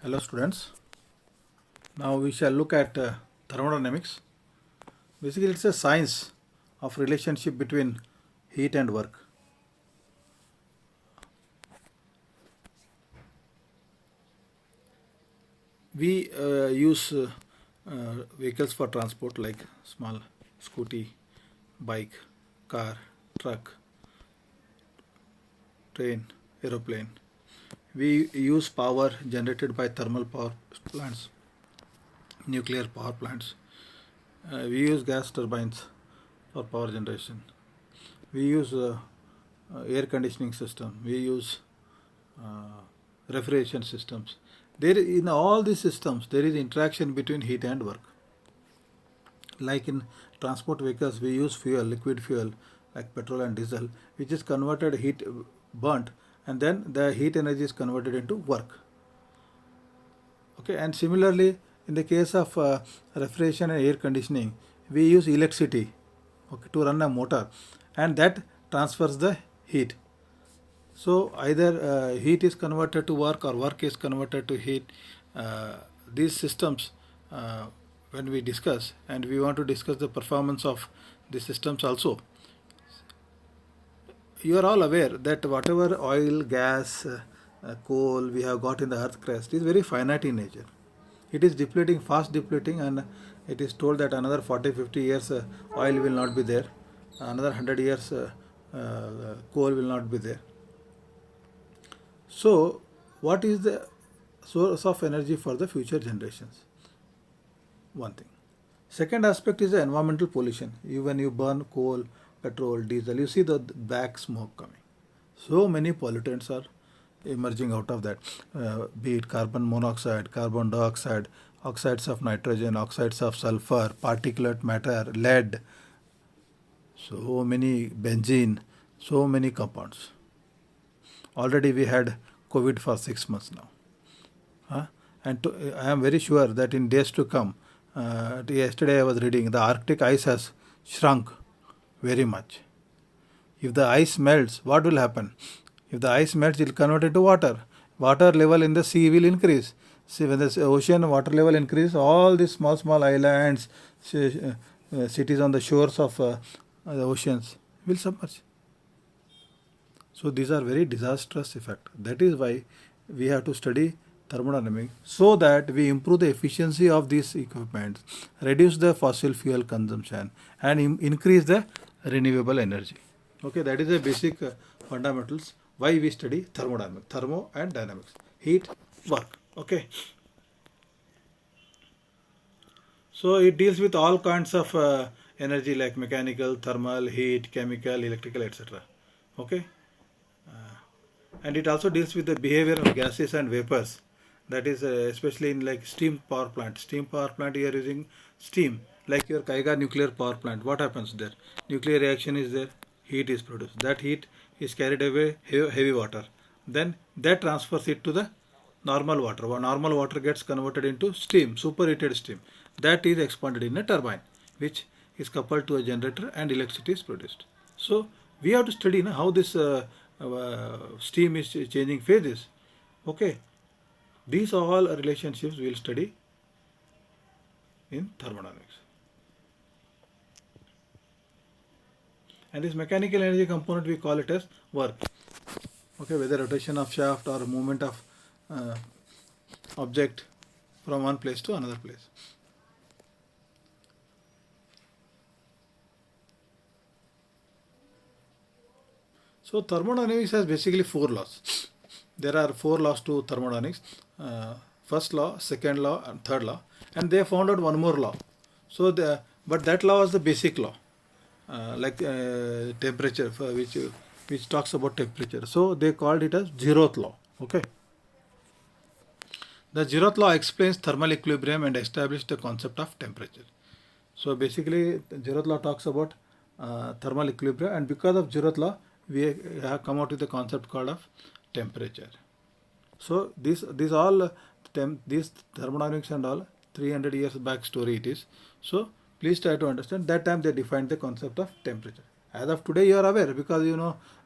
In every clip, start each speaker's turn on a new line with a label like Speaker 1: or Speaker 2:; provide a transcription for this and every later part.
Speaker 1: Hello students. Now we shall look at thermodynamics. Basically it's a science of relationship between heat and work. We use vehicles for transport like small scooty, bike, car, truck, train, aeroplane. We use power generated by thermal power plants, nuclear power plants. We use gas turbines for power generation. We use air conditioning system. We use refrigeration systems. In all these systems, there is interaction between heat and work. Like in transport vehicles, we use fuel, liquid fuel, like petrol and diesel, which is converted heat burnt, and then the heat energy is converted into work. Okay, and similarly, in the case of refrigeration and air conditioning, we use electricity, okay, to run a motor, and that transfers the heat. So either heat is converted to work or work is converted to heat. These systems, when we discuss, and we want to discuss the performance of the systems also, you are all aware that whatever oil, gas, coal we have got in the earth crust is very finite in nature. It is depleting, fast depleting, and it is told that another 40-50 years oil will not be there, another 100 years coal will not be there. So, what is the source of energy for the future generations? One thing. Second aspect is the environmental pollution. When you burn coal, petrol, diesel, you see the black smoke coming. So many pollutants are emerging out of that, be it carbon monoxide, carbon dioxide, oxides of nitrogen, oxides of sulfur, particulate matter, lead, so many benzene, so many compounds. Already we had COVID for 6 months now. And I am very sure that in days to come, yesterday I was reading the Arctic ice has shrunk very much. If the ice melts, what will happen? If the ice melts, it will convert into water. Water level in the sea will increase. See, when the ocean water level increase, all these small islands, cities on the shores of the oceans will submerge. So these are very disastrous effects. That is why we have to study thermodynamics so that we improve the efficiency of these equipments, reduce the fossil fuel consumption, and increase the renewable energy. Okay, that is the basic fundamentals why we study thermodynamics, thermo and dynamics, heat, work. Okay. So it deals with all kinds of energy like mechanical, thermal, heat, chemical, electrical, etc. Okay. And it also deals with the behavior of gases and vapors. That is especially in like steam power plant. Steam power plant, you are using steam. Like your Kaiga nuclear power plant, what happens there? Nuclear reaction is there, heat is produced. That heat is carried away heavy water. Then that transfers it to the normal water. Normal water gets converted into steam, superheated steam. That is expanded in a turbine, which is coupled to a generator, and electricity is produced. So we have to study how this steam is changing phases. Okay, these are all relationships we will study in thermodynamics. And this mechanical energy component, we call it as work. Okay, whether rotation of shaft or movement of object from one place to another place. So thermodynamics has basically 4 laws. There are 4 laws to thermodynamics. First law, second law, and third law. And they found out one more law. So but that law is the basic law, like temperature, which talks about temperature. So they called it as zeroth law. Okay. The zeroth law explains thermal equilibrium and established the concept of temperature. So basically, the zeroth law talks about thermal equilibrium, and because of zeroth law, we have come out with the concept called of temperature. So these thermodynamics and all 300 years back story it is. So please try to understand. That time they defined the concept of temperature. As of today, you are aware because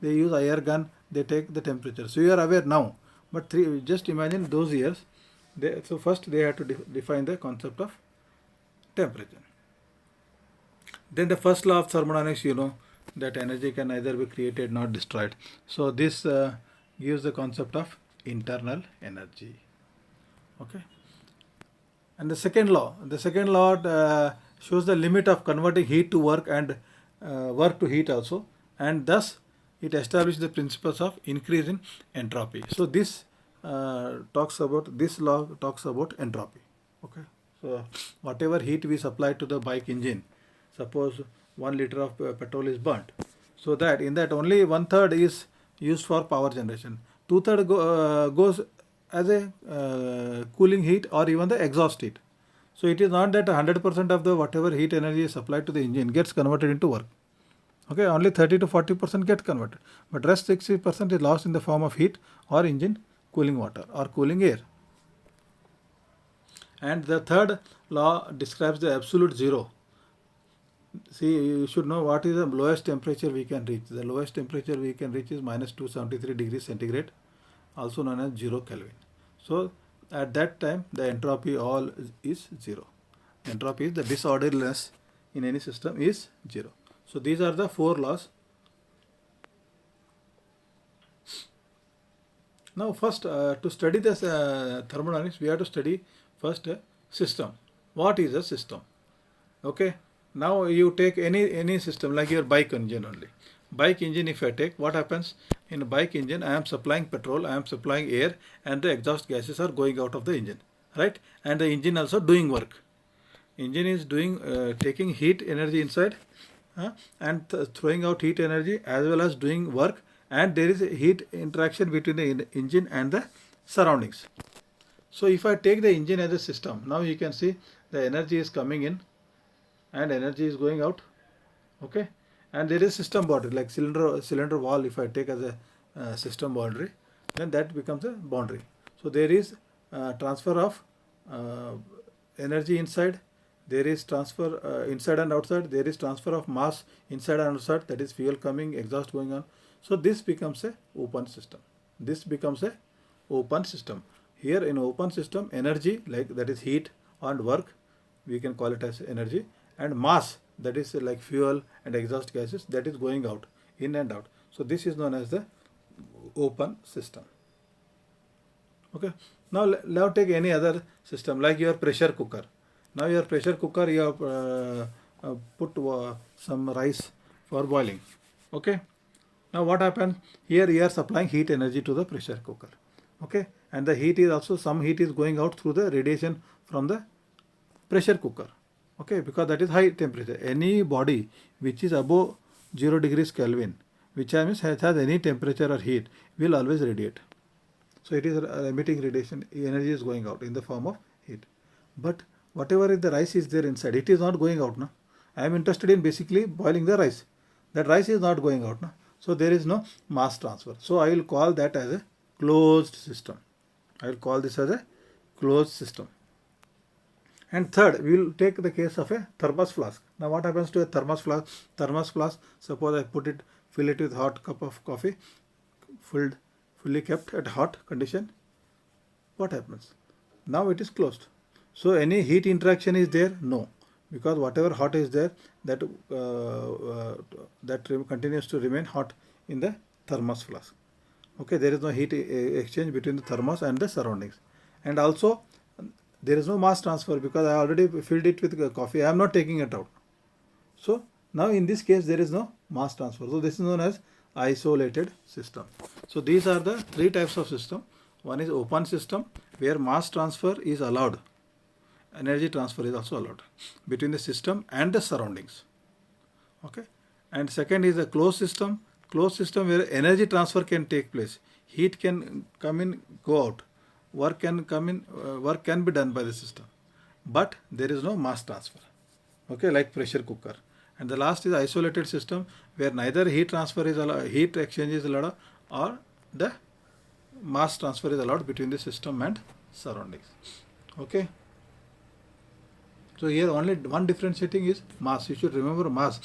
Speaker 1: they use IR gun, they take the temperature. So you are aware now. But just imagine those years So first they have to define the concept of temperature. Then the first law of thermodynamics, that energy can neither be created nor destroyed. So this gives the concept of internal energy. Okay. And the second law shows the limit of converting heat to work and work to heat also, and thus it establishes the principles of increase in entropy. So this law talks about entropy. Okay. So whatever heat we supply to the bike engine, suppose 1 liter of petrol is burnt, so that in that only 1/3 is used for power generation, 2/3 goes as a cooling heat or even the exhaust heat. So it is not that 100% of the whatever heat energy is supplied to the engine gets converted into work. Okay, only 30 to 40% gets converted, but rest 60% is lost in the form of heat or engine cooling water or cooling air. And the third law describes the absolute zero. See, you should know what is the lowest temperature we can reach. The lowest temperature we can reach is minus 273 degrees centigrade, also known as 0 Kelvin. So at that time the entropy all is zero. Entropy is the disorderliness in any system is zero. So these are the 4 laws. Now first to study this thermodynamics, we have to study first a system. What is a system? Okay. Now you take any system like your bike engine only. Bike engine, if I take, what happens in a bike engine? I am supplying petrol, I am supplying air, and the exhaust gases are going out of the engine, right? And the engine also doing work. Engine is doing taking heat energy inside and throwing out heat energy as well as doing work, and there is a heat interaction between the engine and the surroundings. So if I take the engine as a system, now you can see the energy is coming in and energy is going out. Okay, and there is system boundary like cylinder wall. If I take as a system boundary, then that becomes a boundary. So there is transfer of energy inside, there is transfer inside and outside, there is transfer of mass inside and outside, that is fuel coming, exhaust going on. So this becomes a open system. This becomes a open system. Here in open system, energy like that is heat and work, we can call it as energy, and mass, that is like fuel and exhaust gases, that is going out, in and out. So this is known as the open system. Okay. Now take any other system like your pressure cooker. Now your pressure cooker, you have put some rice for boiling. Okay. Now what happens? Here you are supplying heat energy to the pressure cooker. Okay. And the heat is also, some heat is going out through the radiation from the pressure cooker. Okay, because that is high temperature. Any body which is above 0 degrees Kelvin, which means has any temperature or heat, will always radiate. So it is emitting radiation, energy is going out in the form of heat. But whatever is the rice is there inside, it is not going out. No? I am interested in basically boiling the rice. That rice is not going out. No? So there is no mass transfer. So I will call that as a closed system. I will call this as a closed system. And third, we will take the case of a thermos flask. Now what happens to a thermos flask? Thermos flask, suppose I fill it with hot cup of coffee, fully kept at hot condition. What happens? Now it is closed. So any heat interaction is there? No. Because whatever hot is there, that continues to remain hot in the thermos flask. Okay, there is no heat exchange between the thermos and the surroundings. And also, there is no mass transfer because I already filled it with coffee. I am not taking it out. So now in this case there is no mass transfer. So this is known as isolated system. So these are the 3 types of system. One is open system where mass transfer is allowed. Energy transfer is also allowed between the system and the surroundings. Okay. And second is a closed system. Closed system where energy transfer can take place. Heat can come in, go out. Work can come in, work can be done by the system, but there is no mass transfer. Okay, like pressure cooker. And the last is isolated system where neither heat transfer is allowed, heat exchange is allowed, or the mass transfer is allowed between the system and surroundings. Okay. So here only one differentiating is mass. You should remember mass.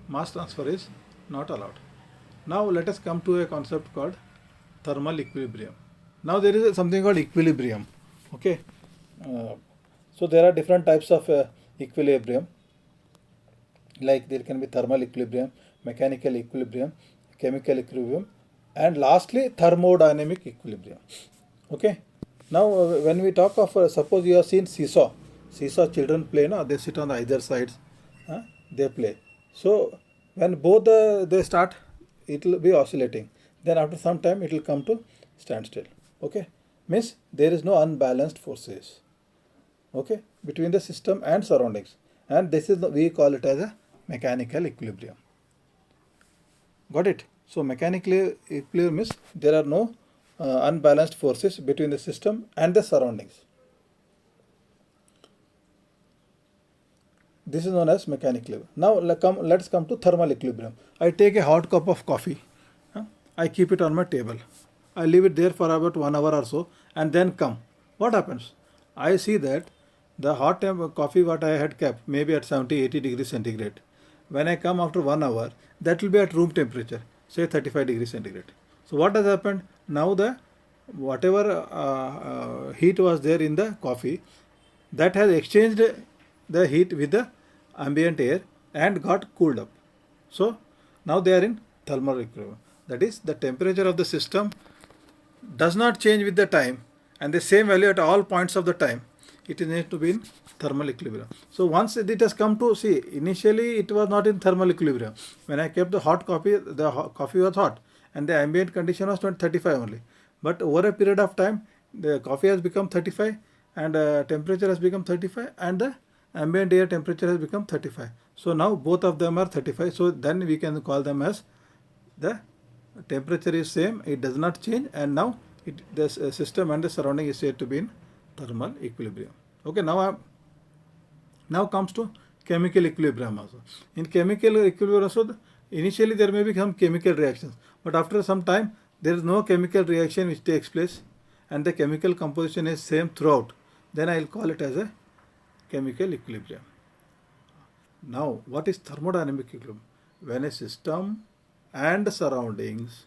Speaker 1: Mass transfer is not allowed. Now let us come to a concept called thermal equilibrium. Now there is something called equilibrium. Okay. Uh, so there are different types of equilibrium, like there can be thermal equilibrium, mechanical equilibrium, chemical equilibrium, and lastly thermodynamic equilibrium. Okay. Now when we talk of suppose you have seen seesaw children play, no, they sit on either sides, they play. So when both they start, it will be oscillating. Then after some time it will come to standstill. Okay, means there is no unbalanced forces, okay, between the system and surroundings, and this is we call it as a mechanical equilibrium. Got it? So mechanical equilibrium means there are no unbalanced forces between the system and the surroundings. This is known as mechanical equilibrium. Now let's come to thermal equilibrium. I take a hot cup of coffee. I keep it on my table. I leave it there for about 1 hour or so, and then come. What happens? I see that the coffee what I had kept maybe at 70-80 degrees centigrade. When I come after 1 hour, that will be at room temperature, say 35 degrees centigrade. So what has happened? Now the whatever heat was there in the coffee, that has exchanged the heat with the ambient air and got cooled up. So now they are in thermal equilibrium. That is, the temperature of the system does not change with the time, and the same value at all points of the time. It is need to be in thermal equilibrium. So once it has come to see, initially it was not in thermal equilibrium. When I kept the hot coffee, coffee was hot, and the ambient condition was 35 only. But over a period of time, the coffee has become 35, and temperature has become 35, and the ambient air temperature has become 35. So now both of them are 35. So then we can call them as the temperature is same, it does not change, and now the system and the surrounding is said to be in thermal equilibrium. Okay, now comes to chemical equilibrium also. In chemical equilibrium also, initially there may be some chemical reactions, but after some time there is no chemical reaction which takes place, and the chemical composition is same throughout. Then I will call it as a chemical equilibrium. Now, what is thermodynamic equilibrium? When a system and surroundings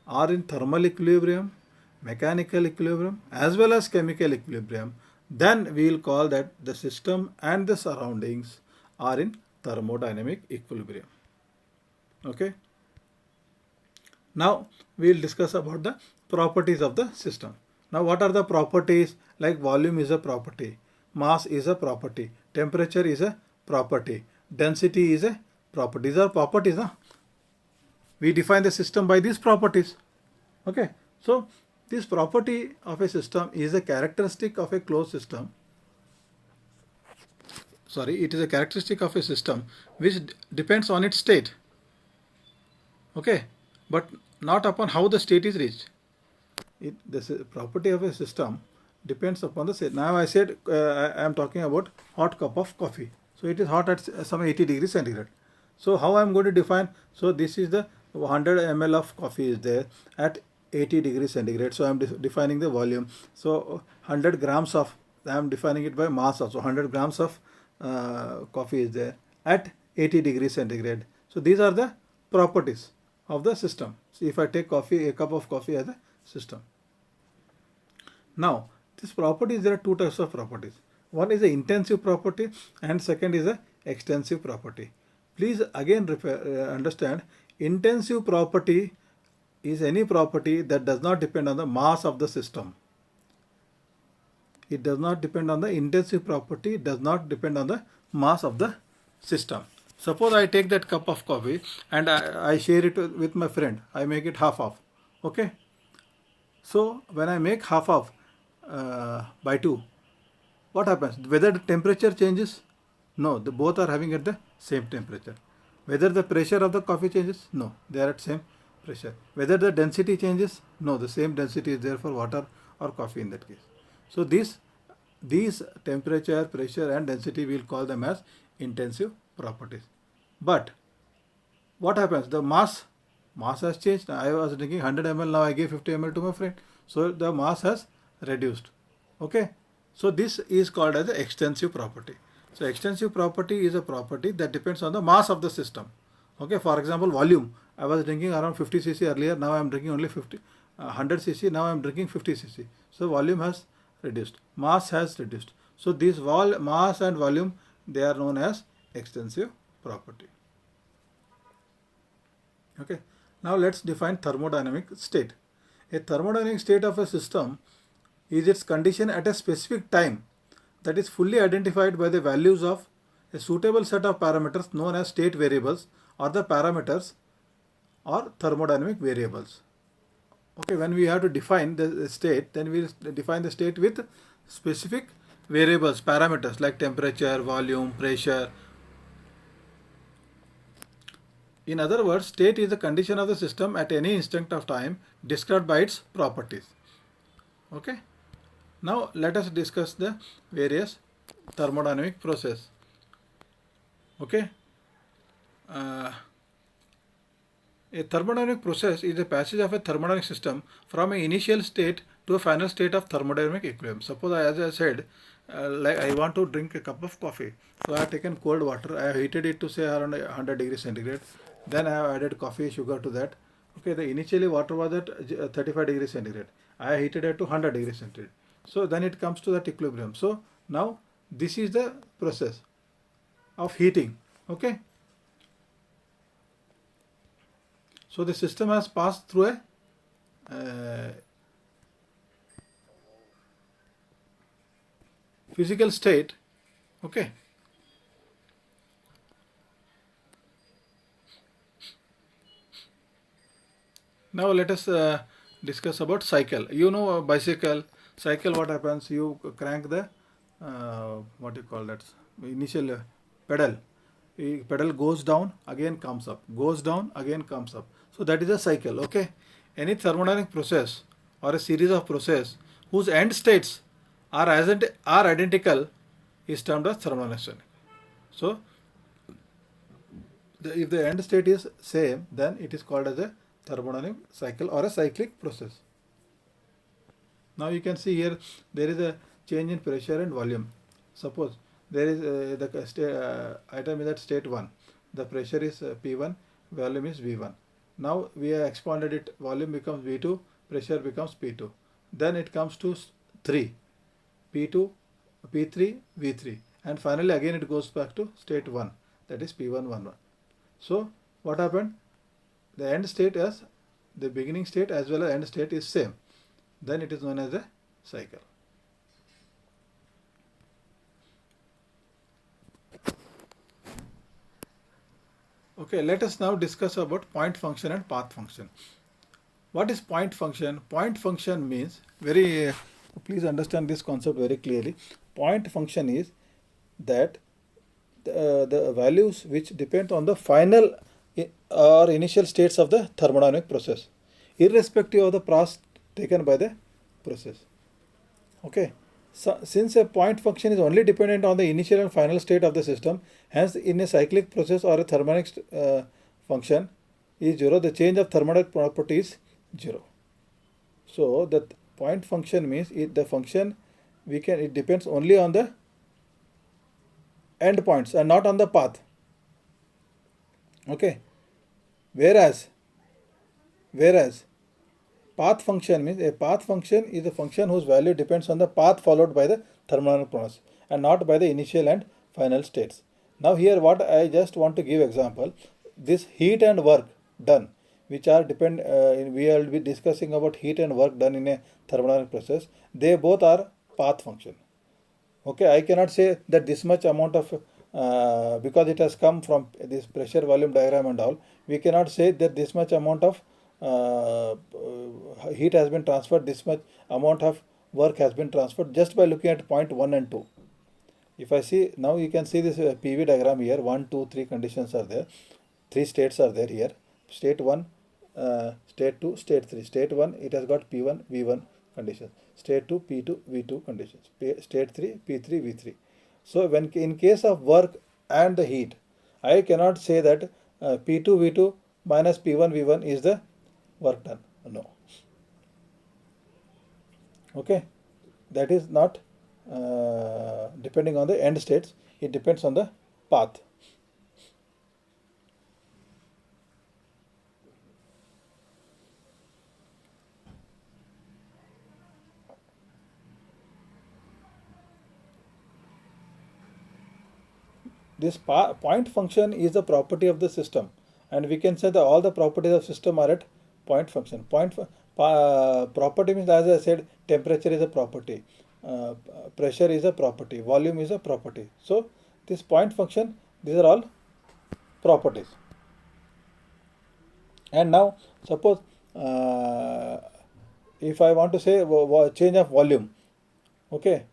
Speaker 1: are in thermal equilibrium, mechanical equilibrium, as well as chemical equilibrium, then we will call that the system and the surroundings are in thermodynamic equilibrium. Okay. Now we will discuss about the properties of the system. Now what are the properties? Like volume is a property, mass is a property, temperature is a property, density is a property. These are properties, huh? We define the system by these properties. Okay, so this property of a system is a characteristic of a closed system. Sorry, it is a characteristic of a system which depends on its state. Okay, but not upon how the state is reached. The property of a system depends upon the state. Now I said I am talking about hot cup of coffee. So it is hot at some 80 degrees centigrade. So how I am going to define? So this is the 100 ml of coffee is there at 80 degrees centigrade. So I am defining the volume. So 100 grams of, I am defining it by mass also. 100 grams of coffee is there at 80 degrees centigrade. So these are the properties of the system. So if I take a cup of coffee as a system. Now this properties, there are two types of properties. One is the intensive property and second is the extensive property. Please again understand, intensive property is any property that does not depend on the mass of the system. It does not depend on the intensive property, does not depend on the mass of the system. Suppose I take that cup of coffee and I share it with my friend. I make it half off. Okay. So when I make half off by 2, what happens? Whether the temperature changes? No, both are having at the same temperature. Whether the pressure of the coffee changes? No, they are at same pressure. Whether the density changes? No, the same density is there for water or coffee in that case. So these temperature, pressure and density, we will call them as intensive properties. But what happens? The mass has changed. I was drinking 100 ml, now I gave 50 ml to my friend. So the mass has reduced. Okay. So this is called as the extensive property. So extensive property is a property that depends on the mass of the system. Okay. For example, volume. I was drinking around 50 cc earlier. Now I am drinking only 100 cc. Now I am drinking 50 cc. So volume has reduced, mass has reduced. So these mass and volume, they are known as extensive property. Okay. Now let's define thermodynamic state. A thermodynamic state of a system is its condition at a specific time that is fully identified by the values of a suitable set of parameters known as state variables, or the parameters or thermodynamic variables. Okay, when we have to define the state, then we define the state with specific variables, parameters like temperature, volume, pressure. In other words, state is the condition of the system at any instant of time described by its properties. Okay. Now let us discuss the various thermodynamic process. Okay. A thermodynamic process is the passage of a thermodynamic system from an initial state to a final state of thermodynamic equilibrium. Suppose, as I said, like I want to drink a cup of coffee. So I have taken cold water, I have heated it to say around 100 degrees centigrade. Then I have added coffee, sugar to that. Okay, the initially water was at 35 degrees centigrade. I have heated it to 100 degrees centigrade. So then it comes to that equilibrium. So now this is the process of heating. Okay. So the system has passed through a physical state. Okay. Now let us discuss about cycle. You know, a bicycle cycle, what happens? You crank the what do you call that? Initial pedal. Pedal goes down, again comes up, goes down, again comes up. So that is a cycle. Okay. Any thermodynamic process or a series of process whose end states are identical is termed as thermodynamic. So if the end state is same, then it is called as a thermodynamic cycle or a cyclic process. Now you can see here there is a change in pressure and volume. Suppose there is the item is at state 1. The pressure is P1, volume is V1. Now we have expanded it, volume becomes V2, pressure becomes P2. Then it comes to 3, P2, P3, V3. And finally again it goes back to state 1, that is P1, 1, 1. So what happened? The end state as the beginning state as well as end state is same. Then it is known as a cycle. Okay, let us now discuss about point function and path function. What is point function? Point function means please understand this concept very clearly. Point function is that the values which depend on the final or initial states of the thermodynamic process, irrespective of the path taken by the process. Okay. So, since a point function is only dependent on the initial and final state of the system, hence in a cyclic process or a thermodynamic function is 0, the change of thermodynamic property is 0. So the point function means the function it depends only on the end points and not on the path. Okay. Whereas path function means a path function is a function whose value depends on the path followed by the thermodynamic process and not by the initial and final states. Now here what I just want to give example, this heat and work done, which are we will be discussing about heat and work done in a thermodynamic process, they both are path function. Okay, I cannot say that this much amount of because it has come from this pressure volume diagram and all, we cannot say that this much amount of heat has been transferred, this much amount of work has been transferred just by looking at point 1 and 2. If I see, now you can see this PV diagram here, 1, 2, 3 conditions are there, 3 states are there here, state 1, state 2, state 3. State 1, it has got P1, V1 conditions, state 2, P2, V2 conditions, state 3, P3, V3. So when in case of work and the heat, I cannot say that P2, V2 minus P1, V1 is the work done. No. Okay. That is not depending on the end states. It depends on the path. this point function is the property of the system, and we can say that all the properties of system are at point function. Property means, as I said, temperature is a property, pressure is a property, volume is a property. So this point function, these are all properties. And now suppose if I want to say change of volume, okay,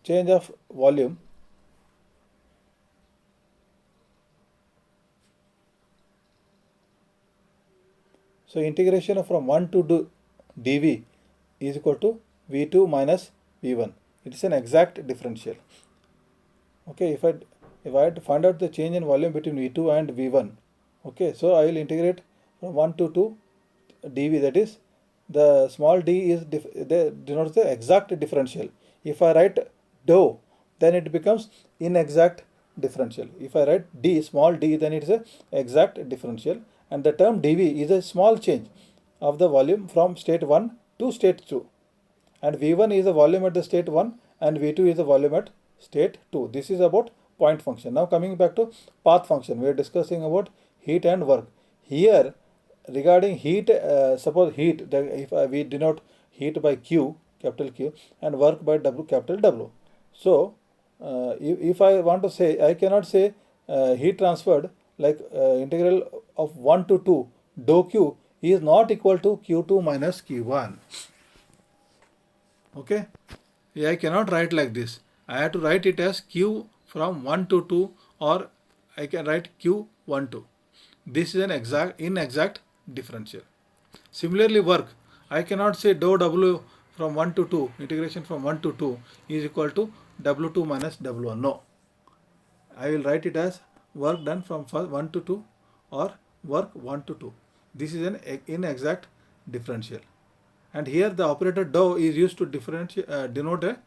Speaker 1: change of volume. So integration from 1 to dV is equal to V2 minus V1. It is an exact differential. Okay, if I had to find out the change in volume between V2 and V1, okay, so I will integrate from 1 to 2 dV, that is the small d is denotes the exact differential. If I write dou, then it becomes inexact differential. If I write d, small d, then it is a exact differential, and the term dV is a small change of the volume from state 1 to state 2, and V1 is the volume at the state 1 and V2 is the volume at state 2. This is about point function. Now coming back to path function, we are discussing about heat and work. Here regarding heat, suppose heat, if we denote heat by Q, capital Q, and work by W, capital W. So if I want to say, I cannot say heat transferred like integral of 1 to 2 dou Q is not equal to Q2 minus Q1. Okay, I cannot write like this. I have to write it as Q from 1 to 2, or I can write Q1 2. This is an inexact differential. Similarly, work, I cannot say dou W from 1 to 2, integration from 1 to 2 is equal to W2 minus W1. No, I will write it as work done from 1 to 2 or work 1 to 2. This is an inexact differential. And here the operator dou is used to denote a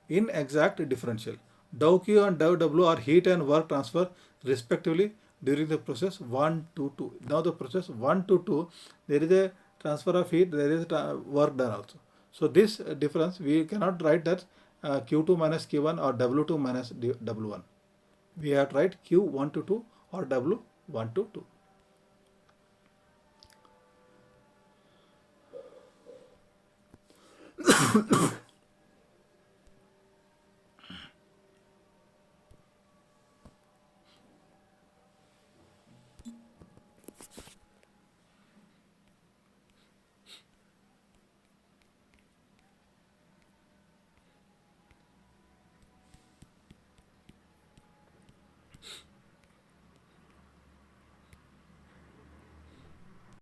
Speaker 1: inexact differential. Dou Q and dou W are heat and work transfer respectively during the process 1 to 2. Now the process 1 to 2, there is a transfer of heat, there is a work done also. So this difference, we cannot write that Q2 minus Q1 or W2 minus W1. We have to write Q1 to 2 or W1 to 2.